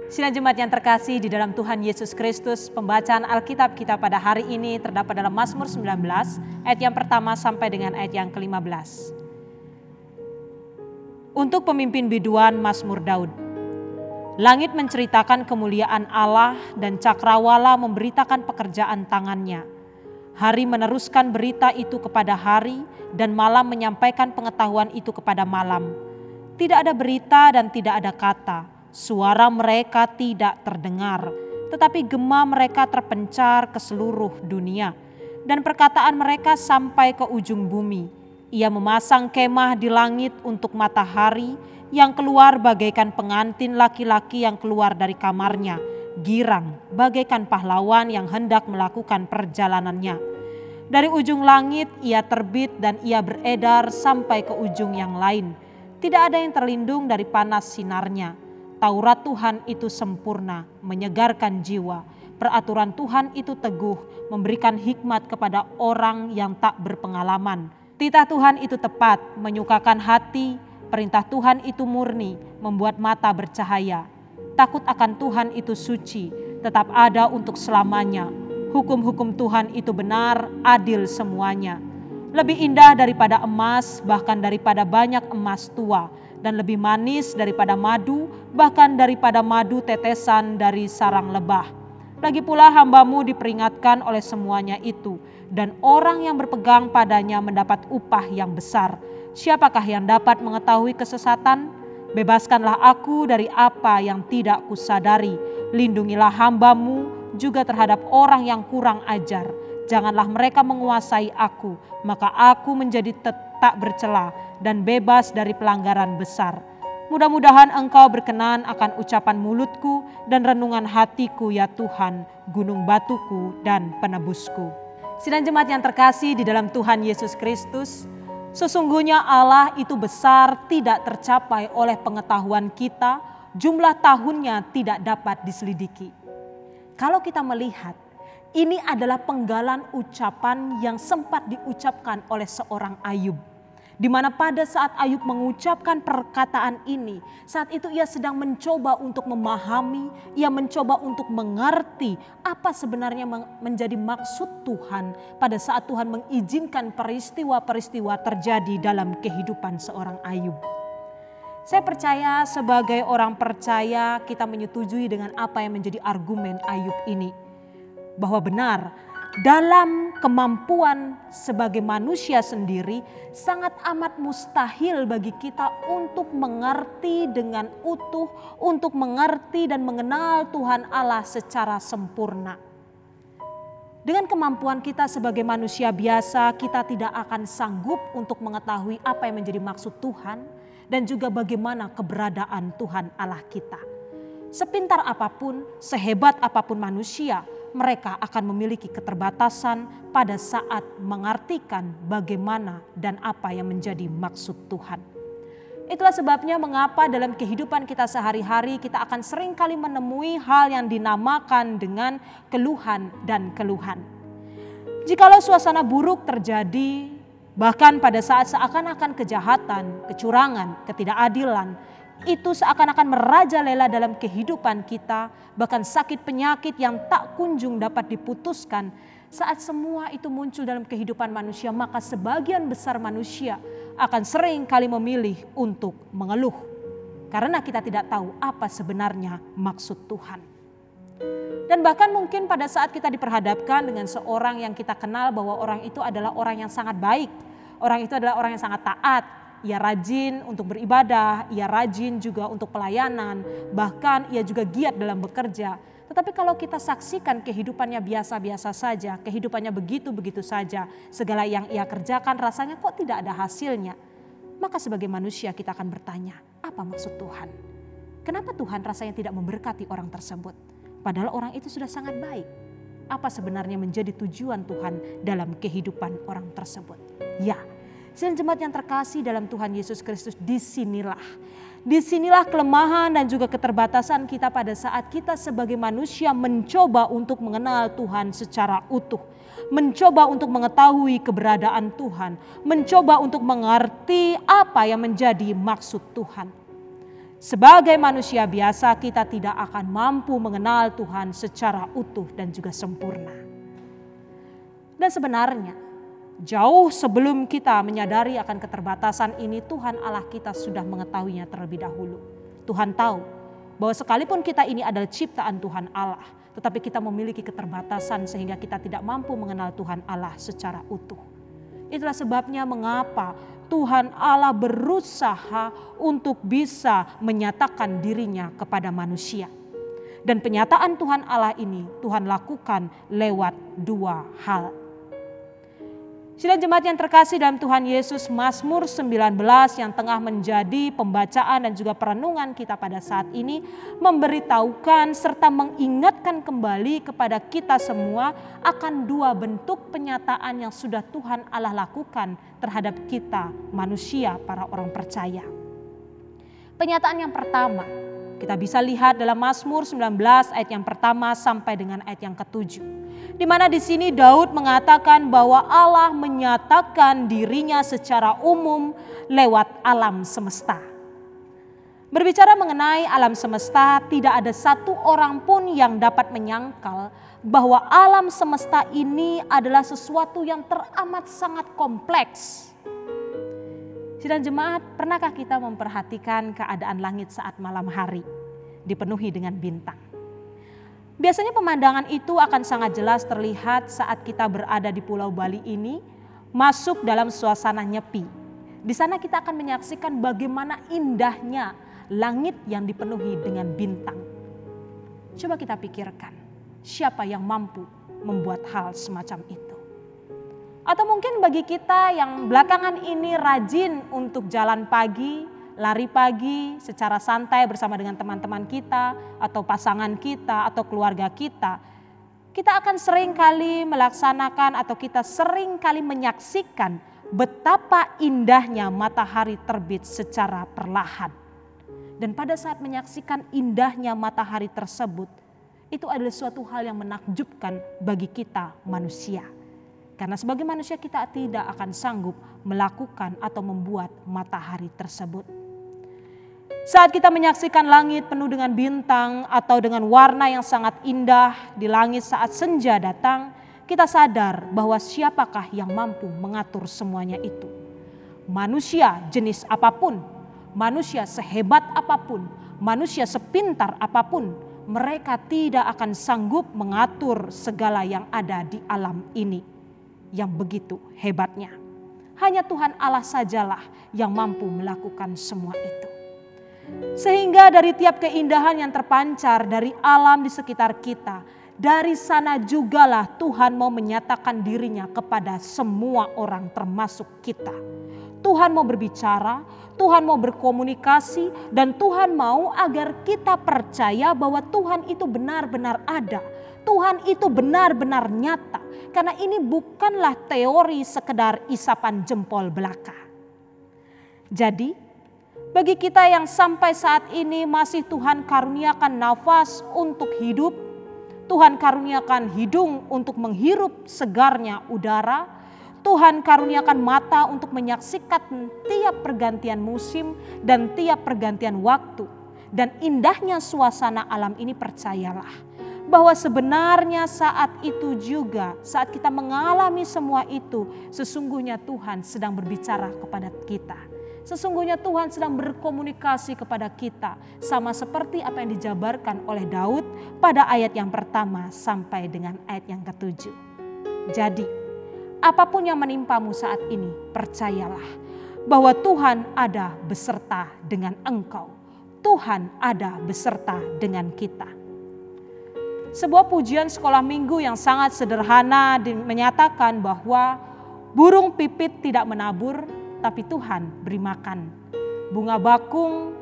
Sidang jemaat yang terkasih di dalam Tuhan Yesus Kristus, pembacaan Alkitab kita pada hari ini terdapat dalam Mazmur 19 ayat yang pertama sampai dengan ayat yang ke-15. Untuk pemimpin biduan Mazmur Daud. Langit menceritakan kemuliaan Allah dan cakrawala memberitakan pekerjaan tangannya. Hari meneruskan berita itu kepada hari dan malam menyampaikan pengetahuan itu kepada malam. Tidak ada berita dan tidak ada kata. Suara mereka tidak terdengar, tetapi gema mereka terpencar ke seluruh dunia. Dan perkataan mereka sampai ke ujung bumi. Ia memasang kemah di langit untuk matahari yang keluar bagaikan pengantin laki-laki yang keluar dari kamarnya. Girang bagaikan pahlawan yang hendak melakukan perjalanannya. Dari ujung langit ia terbit dan ia beredar sampai ke ujung yang lain. Tidak ada yang terlindung dari panas sinarnya. Taurat Tuhan itu sempurna, menyegarkan jiwa. Peraturan Tuhan itu teguh, memberikan hikmat kepada orang yang tak berpengalaman. Titah Tuhan itu tepat, menyukakan hati. Perintah Tuhan itu murni, membuat mata bercahaya. Takut akan Tuhan itu suci, tetap ada untuk selamanya. Hukum-hukum Tuhan itu benar, adil semuanya. Lebih indah daripada emas, bahkan daripada banyak emas tua. Dan lebih manis daripada madu, bahkan daripada madu tetesan dari sarang lebah. Lagi pula hamba-Mu diperingatkan oleh semuanya itu, dan orang yang berpegang padanya mendapat upah yang besar. Siapakah yang dapat mengetahui kesesatan? Bebaskanlah aku dari apa yang tidak kusadari. Lindungilah hamba-Mu juga terhadap orang yang kurang ajar. Janganlah mereka menguasai aku, maka aku menjadi tak bercela dan bebas dari pelanggaran besar. Mudah-mudahan Engkau berkenan akan ucapan mulutku dan renungan hatiku ya Tuhan, gunung batuku dan penebusku. Sidang jemaat yang terkasih di dalam Tuhan Yesus Kristus, sesungguhnya Allah itu besar, tidak tercapai oleh pengetahuan kita, jumlah tahunnya tidak dapat diselidiki. Kalau kita melihat, ini adalah penggalan ucapan yang sempat diucapkan oleh seorang Ayub. Di mana pada saat Ayub mengucapkan perkataan ini, saat itu ia sedang mencoba untuk memahami, ia mencoba untuk mengerti apa sebenarnya menjadi maksud Tuhan pada saat Tuhan mengizinkan peristiwa-peristiwa terjadi dalam kehidupan seorang Ayub. Saya percaya sebagai orang percaya kita menyetujui dengan apa yang menjadi argumen Ayub ini. Bahwa benar dalam kemampuan sebagai manusia sendiri sangat amat mustahil bagi kita untuk mengerti dengan utuh, untuk mengerti dan mengenal Tuhan Allah secara sempurna. Dengan kemampuan kita sebagai manusia biasa, kita tidak akan sanggup untuk mengetahui apa yang menjadi maksud Tuhan dan juga bagaimana keberadaan Tuhan Allah kita. Sepintar apapun, sehebat apapun manusia, mereka akan memiliki keterbatasan pada saat mengartikan bagaimana dan apa yang menjadi maksud Tuhan. Itulah sebabnya mengapa dalam kehidupan kita sehari-hari kita akan seringkali menemui hal yang dinamakan dengan keluhan dan keluhan. Jikalau suasana buruk terjadi, bahkan pada saat seakan-akan kejahatan, kecurangan, ketidakadilan, itu seakan-akan merajalela dalam kehidupan kita, bahkan sakit penyakit yang tak kunjung dapat diputuskan. Saat semua itu muncul dalam kehidupan manusia, maka sebagian besar manusia akan sering kali memilih untuk mengeluh. Karena kita tidak tahu apa sebenarnya maksud Tuhan. Dan bahkan mungkin pada saat kita diperhadapkan dengan seorang yang kita kenal bahwa orang itu adalah orang yang sangat baik. Orang itu adalah orang yang sangat taat. Ia rajin untuk beribadah, ia rajin juga untuk pelayanan, bahkan ia juga giat dalam bekerja. Tetapi kalau kita saksikan kehidupannya biasa-biasa saja, kehidupannya begitu-begitu saja, segala yang ia kerjakan rasanya kok tidak ada hasilnya. Maka sebagai manusia kita akan bertanya, apa maksud Tuhan? Kenapa Tuhan rasanya tidak memberkati orang tersebut? Padahal orang itu sudah sangat baik. Apa sebenarnya menjadi tujuan Tuhan dalam kehidupan orang tersebut? Ya, sidang jemaat yang terkasih dalam Tuhan Yesus Kristus, disinilah kelemahan dan juga keterbatasan kita pada saat kita sebagai manusia mencoba untuk mengenal Tuhan secara utuh. Mencoba untuk mengetahui keberadaan Tuhan. Mencoba untuk mengerti apa yang menjadi maksud Tuhan. Sebagai manusia biasa, kita tidak akan mampu mengenal Tuhan secara utuh dan juga sempurna. Dan sebenarnya, jauh sebelum kita menyadari akan keterbatasan ini, Tuhan Allah kita sudah mengetahuinya terlebih dahulu. Tuhan tahu bahwa sekalipun kita ini adalah ciptaan Tuhan Allah, tetapi kita memiliki keterbatasan sehingga kita tidak mampu mengenal Tuhan Allah secara utuh. Itulah sebabnya mengapa Tuhan Allah berusaha untuk bisa menyatakan dirinya kepada manusia. Dan penyataan Tuhan Allah ini Tuhan lakukan lewat dua hal. Sidang jemaat yang terkasih dalam Tuhan Yesus, Mazmur 19 yang tengah menjadi pembacaan dan juga perenungan kita pada saat ini memberitahukan serta mengingatkan kembali kepada kita semua akan dua bentuk penyataan yang sudah Tuhan Allah lakukan terhadap kita manusia, para orang percaya. Penyataan yang pertama kita bisa lihat dalam Mazmur 19 ayat yang pertama sampai dengan ayat yang ke-7. Di mana di sini Daud mengatakan bahwa Allah menyatakan dirinya secara umum lewat alam semesta. Berbicara mengenai alam semesta, tidak ada satu orang pun yang dapat menyangkal bahwa alam semesta ini adalah sesuatu yang teramat sangat kompleks. Sidang jemaat, pernahkah kita memperhatikan keadaan langit saat malam hari dipenuhi dengan bintang? Biasanya pemandangan itu akan sangat jelas terlihat saat kita berada di Pulau Bali ini, masuk dalam suasana nyepi. Di sana kita akan menyaksikan bagaimana indahnya langit yang dipenuhi dengan bintang. Coba kita pikirkan, siapa yang mampu membuat hal semacam itu? Atau mungkin bagi kita yang belakangan ini rajin untuk jalan pagi, lari pagi secara santai bersama dengan teman-teman kita atau pasangan kita atau keluarga kita. Kita akan sering kali melaksanakan atau kita sering kali menyaksikan betapa indahnya matahari terbit secara perlahan. Dan pada saat menyaksikan indahnya matahari tersebut, itu adalah suatu hal yang menakjubkan bagi kita manusia. Karena sebagai manusia kita tidak akan sanggup melakukan atau membuat matahari tersebut. Saat kita menyaksikan langit penuh dengan bintang atau dengan warna yang sangat indah di langit saat senja datang, kita sadar bahwa siapakah yang mampu mengatur semuanya itu. Manusia jenis apapun, manusia sehebat apapun, manusia sepintar apapun, mereka tidak akan sanggup mengatur segala yang ada di alam ini yang begitu hebatnya. Hanya Tuhan Allah sajalah yang mampu melakukan semua itu. Sehingga dari tiap keindahan yang terpancar dari alam di sekitar kita, dari sana jugalah Tuhan mau menyatakan dirinya kepada semua orang termasuk kita. Tuhan mau berbicara, Tuhan mau berkomunikasi, dan Tuhan mau agar kita percaya bahwa Tuhan itu benar-benar ada. Tuhan itu benar-benar nyata. Karena ini bukanlah teori sekedar isapan jempol belaka. Jadi, bagi kita yang sampai saat ini masih Tuhan karuniakan nafas untuk hidup, Tuhan karuniakan hidung untuk menghirup segarnya udara, Tuhan karuniakan mata untuk menyaksikan tiap pergantian musim dan tiap pergantian waktu. Dan indahnya suasana alam ini, percayalah bahwa sebenarnya saat itu juga, saat kita mengalami semua itu, sesungguhnya Tuhan sedang berbicara kepada kita. Sesungguhnya Tuhan sedang berkomunikasi kepada kita, sama seperti apa yang dijabarkan oleh Daud pada ayat yang pertama sampai dengan ayat yang ke-7. Jadi, apapun yang menimpamu saat ini, percayalah bahwa Tuhan ada beserta dengan engkau. Tuhan ada beserta dengan kita. Sebuah pujian sekolah minggu yang sangat sederhana menyatakan bahwa burung pipit tidak menabur, tapi Tuhan beri makan. Bunga bakung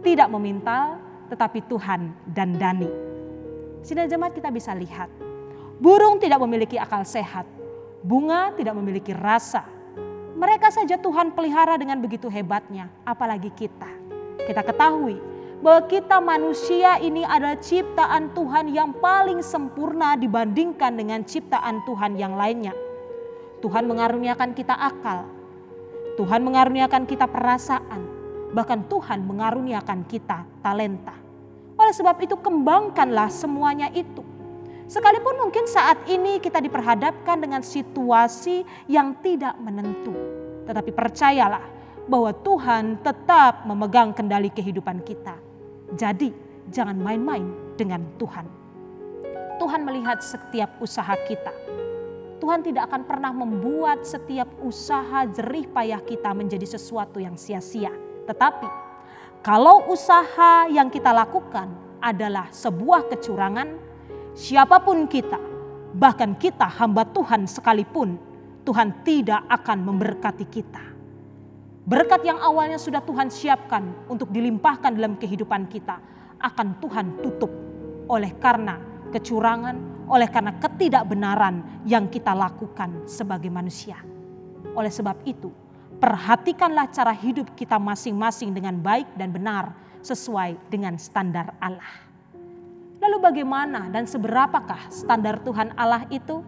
tidak memintal, tetapi Tuhan dandani. Sidang jemaat, kita bisa lihat, burung tidak memiliki akal sehat, bunga tidak memiliki rasa. Mereka saja Tuhan pelihara dengan begitu hebatnya, apalagi kita. Kita ketahui bahwa kita manusia ini adalah ciptaan Tuhan yang paling sempurna dibandingkan dengan ciptaan Tuhan yang lainnya. Tuhan mengaruniakan kita akal, Tuhan mengaruniakan kita perasaan, Bahkan Tuhan mengaruniakan kita talenta. Oleh sebab itu kembangkanlah semuanya itu. Sekalipun mungkin saat ini kita diperhadapkan dengan situasi yang tidak menentu. Tetapi percayalah bahwa Tuhan tetap memegang kendali kehidupan kita. Jadi jangan main-main dengan Tuhan. Tuhan melihat setiap usaha kita. Tuhan tidak akan pernah membuat setiap usaha jerih payah kita menjadi sesuatu yang sia-sia. Tetapi kalau usaha yang kita lakukan adalah sebuah kecurangan, siapapun kita, bahkan kita hamba Tuhan sekalipun, Tuhan tidak akan memberkati kita. Berkat yang awalnya sudah Tuhan siapkan untuk dilimpahkan dalam kehidupan kita, akan Tuhan tutup oleh karena kecurangan, oleh karena ketidakbenaran yang kita lakukan sebagai manusia. Oleh sebab itu, perhatikanlah cara hidup kita masing-masing dengan baik dan benar sesuai dengan standar Allah. Lalu bagaimana dan seberapakah standar Tuhan Allah itu?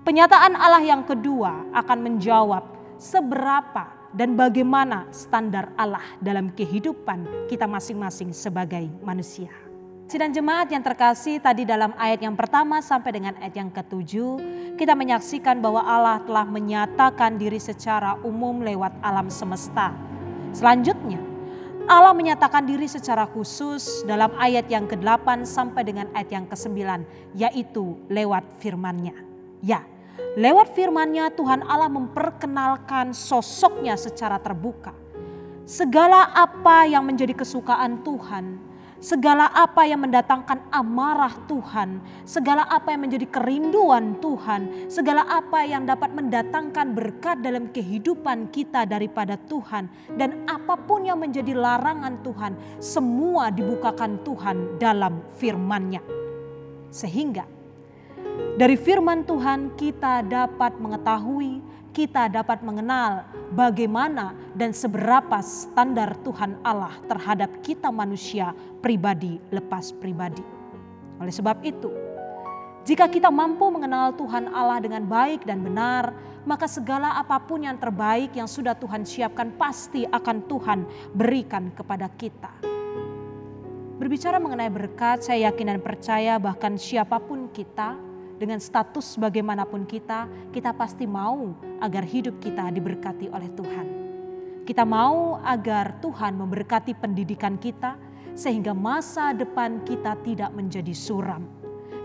Penyataan Allah yang kedua akan menjawab seberapa dan bagaimana standar Allah dalam kehidupan kita masing-masing sebagai manusia. Sidang jemaat yang terkasih, tadi dalam ayat yang pertama sampai dengan ayat yang ke-7, kita menyaksikan bahwa Allah telah menyatakan diri secara umum lewat alam semesta. Selanjutnya, Allah menyatakan diri secara khusus dalam ayat yang ke-8 sampai dengan ayat yang ke-9, yaitu lewat firman-Nya. Ya, lewat firman-Nya Tuhan Allah memperkenalkan sosoknya secara terbuka. Segala apa yang menjadi kesukaan Tuhan, segala apa yang mendatangkan amarah Tuhan, segala apa yang menjadi kerinduan Tuhan, segala apa yang dapat mendatangkan berkat dalam kehidupan kita daripada Tuhan, dan apapun yang menjadi larangan Tuhan, semua dibukakan Tuhan dalam firman-Nya. Sehingga dari firman Tuhan kita dapat mengetahui, kita dapat mengenal bagaimana dan seberapa standar Tuhan Allah terhadap kita manusia pribadi lepas pribadi. Oleh sebab itu, jika kita mampu mengenal Tuhan Allah dengan baik dan benar, maka segala apapun yang terbaik yang sudah Tuhan siapkan pasti akan Tuhan berikan kepada kita. Berbicara mengenai berkat, saya yakin dan percaya bahkan siapapun kita, dengan status bagaimanapun kita pasti mau agar hidup kita diberkati oleh Tuhan. Kita mau agar Tuhan memberkati pendidikan kita sehingga masa depan kita tidak menjadi suram.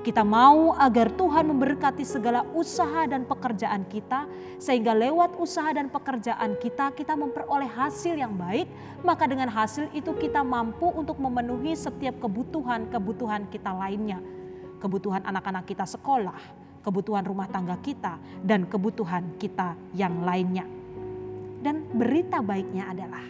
Kita mau agar Tuhan memberkati segala usaha dan pekerjaan kita sehingga lewat usaha dan pekerjaan kita memperoleh hasil yang baik. Maka dengan hasil itu kita mampu untuk memenuhi setiap kebutuhan kita lainnya. Kebutuhan anak-anak kita sekolah, kebutuhan rumah tangga kita, dan kebutuhan kita yang lainnya. Dan berita baiknya adalah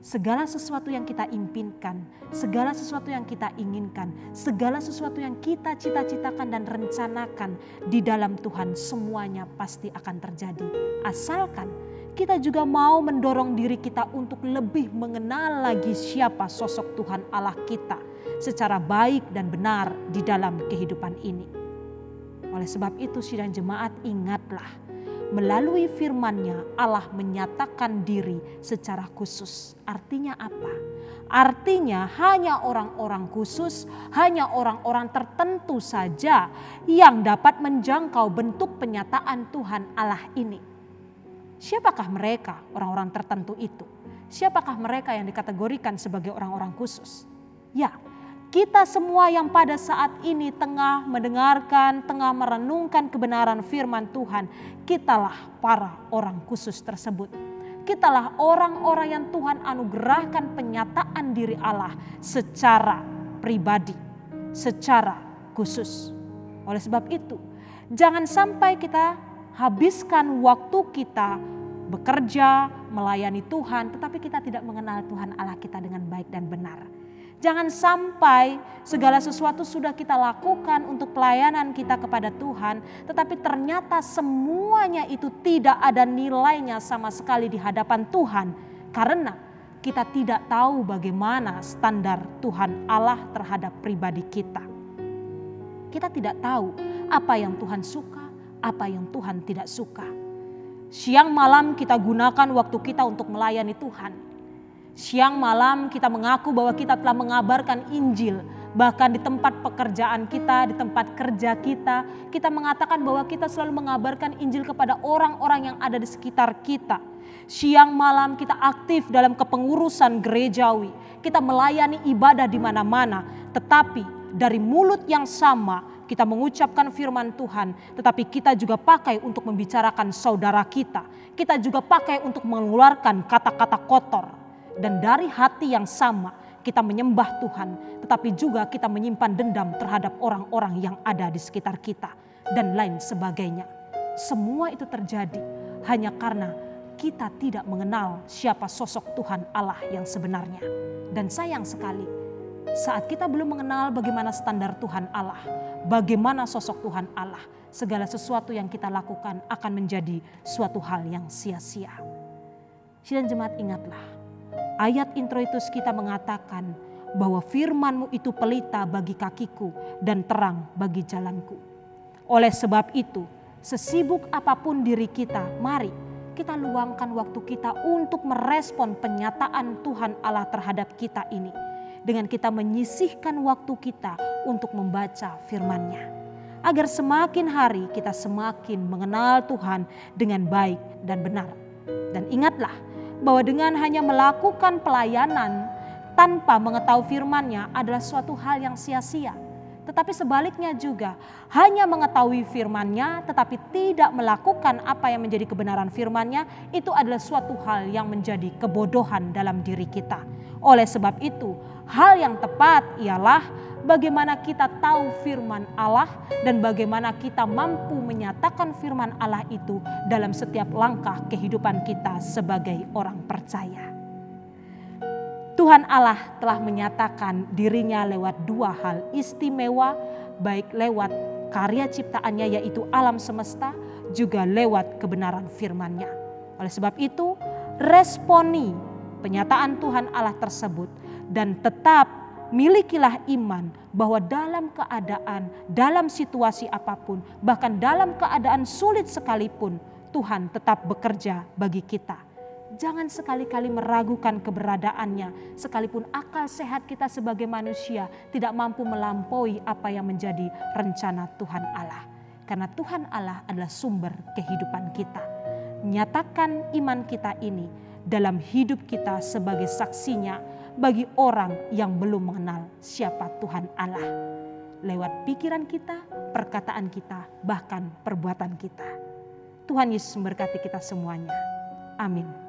segala sesuatu yang kita impikan, segala sesuatu yang kita inginkan, segala sesuatu yang kita cita-citakan dan rencanakan di dalam Tuhan semuanya pasti akan terjadi. Asalkan kita juga mau mendorong diri kita untuk lebih mengenal lagi siapa sosok Tuhan Allah kita secara baik dan benar di dalam kehidupan ini. Oleh sebab itu sidang jemaat, ingatlah, melalui firman-Nya Allah menyatakan diri secara khusus. Artinya apa? Artinya hanya orang-orang khusus, hanya orang-orang tertentu saja yang dapat menjangkau bentuk penyataan Tuhan Allah ini. Siapakah mereka orang-orang tertentu itu? Siapakah mereka yang dikategorikan sebagai orang-orang khusus? Ya, kita semua yang pada saat ini tengah mendengarkan, tengah merenungkan kebenaran firman Tuhan, kitalah para orang khusus tersebut. Kitalah orang-orang yang Tuhan anugerahkan penyataan diri Allah secara pribadi, secara khusus. Oleh sebab itu, jangan sampai kita habiskan waktu kita bekerja, melayani Tuhan, tetapi kita tidak mengenal Tuhan Allah kita dengan baik dan benar. Jangan sampai segala sesuatu sudah kita lakukan untuk pelayanan kita kepada Tuhan, tetapi ternyata semuanya itu tidak ada nilainya sama sekali di hadapan Tuhan. Karena kita tidak tahu bagaimana standar Tuhan Allah terhadap pribadi kita. Kita tidak tahu apa yang Tuhan suka, apa yang Tuhan tidak suka. Siang malam kita gunakan waktu kita untuk melayani Tuhan. Siang malam kita mengaku bahwa kita telah mengabarkan Injil. Bahkan di tempat pekerjaan kita, di tempat kerja kita, kita mengatakan bahwa kita selalu mengabarkan Injil kepada orang-orang yang ada di sekitar kita. Siang malam kita aktif dalam kepengurusan gerejawi. Kita melayani ibadah di mana-mana. Tetapi dari mulut yang sama kita mengucapkan firman Tuhan, tetapi kita juga pakai untuk membicarakan saudara kita. Kita juga pakai untuk mengeluarkan kata-kata kotor. Dan dari hati yang sama kita menyembah Tuhan, tetapi juga kita menyimpan dendam terhadap orang-orang yang ada di sekitar kita dan lain sebagainya. Semua itu terjadi hanya karena kita tidak mengenal siapa sosok Tuhan Allah yang sebenarnya. Dan sayang sekali, saat kita belum mengenal bagaimana standar Tuhan Allah, bagaimana sosok Tuhan Allah, segala sesuatu yang kita lakukan akan menjadi suatu hal yang sia-sia. Sidang jemaat, ingatlah, ayat introitus kita mengatakan bahwa firman-Mu itu pelita bagi kakiku dan terang bagi jalanku. Oleh sebab itu, sesibuk apapun diri kita, mari kita luangkan waktu kita untuk merespon penyataan Tuhan Allah terhadap kita ini. Dengan kita menyisihkan waktu kita untuk membaca firman-Nya. Agar semakin hari kita semakin mengenal Tuhan dengan baik dan benar. Dan ingatlah bahwa dengan hanya melakukan pelayanan tanpa mengetahui firman-Nya adalah suatu hal yang sia-sia. Tetapi sebaliknya juga, hanya mengetahui firman-Nya tetapi tidak melakukan apa yang menjadi kebenaran firman-Nya, itu adalah suatu hal yang menjadi kebodohan dalam diri kita. Oleh sebab itu, hal yang tepat ialah bagaimana kita tahu firman Allah dan bagaimana kita mampu menyatakan firman Allah itu dalam setiap langkah kehidupan kita sebagai orang percaya. Tuhan Allah telah menyatakan diri-Nya lewat dua hal istimewa, baik lewat karya ciptaannya yaitu alam semesta, juga lewat kebenaran firman-Nya. Oleh sebab itu, responi penyataan Tuhan Allah tersebut dan tetap milikilah iman bahwa dalam keadaan, dalam situasi apapun, bahkan dalam keadaan sulit sekalipun, Tuhan tetap bekerja bagi kita. Jangan sekali-kali meragukan keberadaannya, sekalipun akal sehat kita sebagai manusia tidak mampu melampaui apa yang menjadi rencana Tuhan Allah. Karena Tuhan Allah adalah sumber kehidupan kita. Nyatakan iman kita ini dalam hidup kita sebagai saksinya bagi orang yang belum mengenal siapa Tuhan Allah. Lewat pikiran kita, perkataan kita, bahkan perbuatan kita. Tuhan Yesus memberkati kita semuanya. Amin.